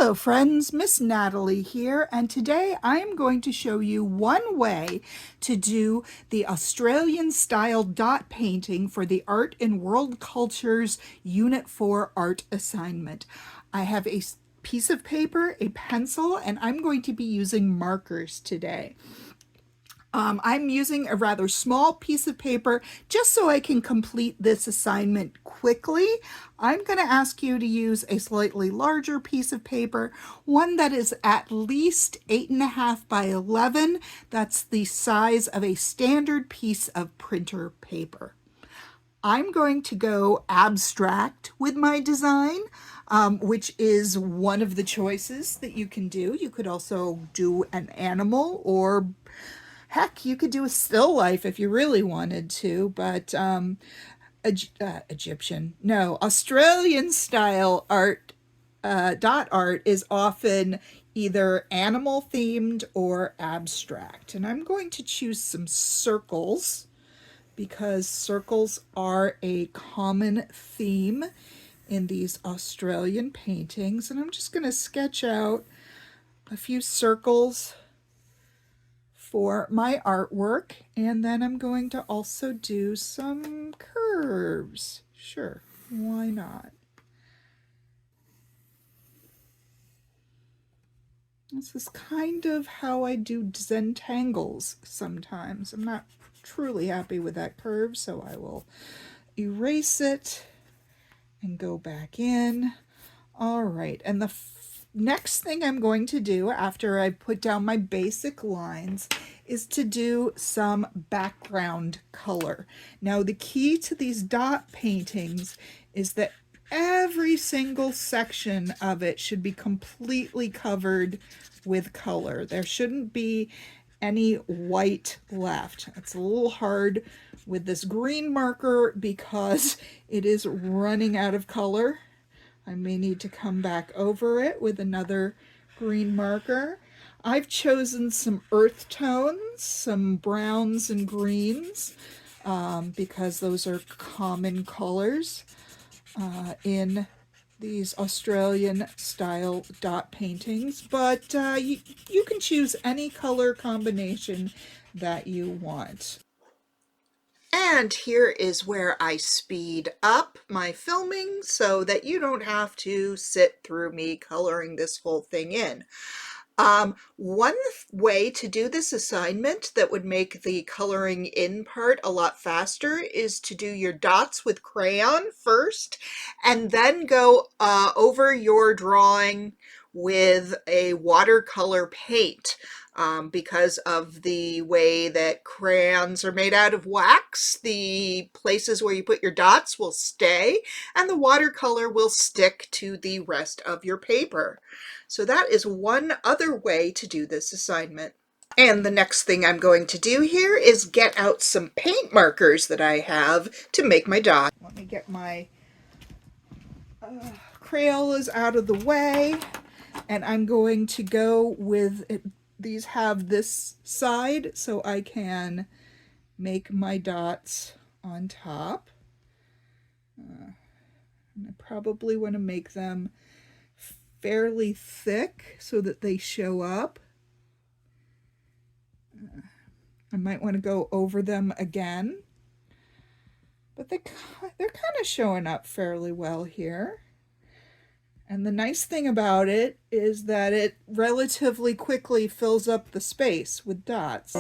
Hello friends, Miss Natalie here, and today I am going to show you one way to do the Australian style dot painting for the Art in World Cultures Unit 4 art assignment. I have a piece of paper, a pencil, and I'm going to be using markers today. I'm using a rather small piece of paper just so I can complete this assignment quickly. I'm going to ask you to use a slightly larger piece of paper, one that is at least 8.5 by 11. That's the size of a standard piece of printer paper. I'm going to go abstract with my design, which is one of the choices that you can do. You could also do an animal, or heck, you could do a still life if you really wanted to, but Australian style art, dot art is often either animal themed or abstract. And I'm going to choose some circles because circles are a common theme in these Australian paintings. And I'm just going to sketch out a few circles for my artwork, and then I'm going to also do some curves. Sure, why not? This is kind of how I do Zentangles sometimes. I'm not truly happy with that curve, so I will erase it and go back in. All right, and the next thing I'm going to do after I put down my basic lines is to do some background color. Now, the key to these dot paintings is that every single section of it should be completely covered with color. There shouldn't be any white left. It's a little hard with this green marker because it is running out of color. I may need to come back over it with another green marker. I've chosen some earth tones, some browns and greens, because those are common colors in these Australian style dot paintings, but you can choose any color combination that you want. And here is where I speed up my filming so that you don't have to sit through me coloring this whole thing in. One way to do this assignment that would make the coloring in part a lot faster is to do your dots with crayon first, and then go over your drawing with a watercolor paint. Because of the way that crayons are made out of wax, the places where you put your dots will stay, and the watercolor will stick to the rest of your paper. So that is one other way to do this assignment. And the next thing I'm going to do here is get out some paint markers that I have to make my dot. Let me get my Crayolas out of the way, and I'm going to go with it. These have this side so I can make my dots on top. And I probably want to make them fairly thick so that they show up. I might want to go over them again, but they're kind of showing up fairly well here. And the nice thing about it is that it relatively quickly fills up the space with dots.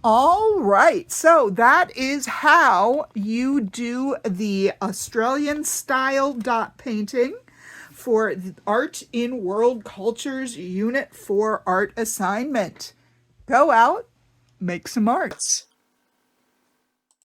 All right, so that is how you do the Australian style dot painting for the Art in World Cultures Unit 4 art assignment. Go out, make some arts.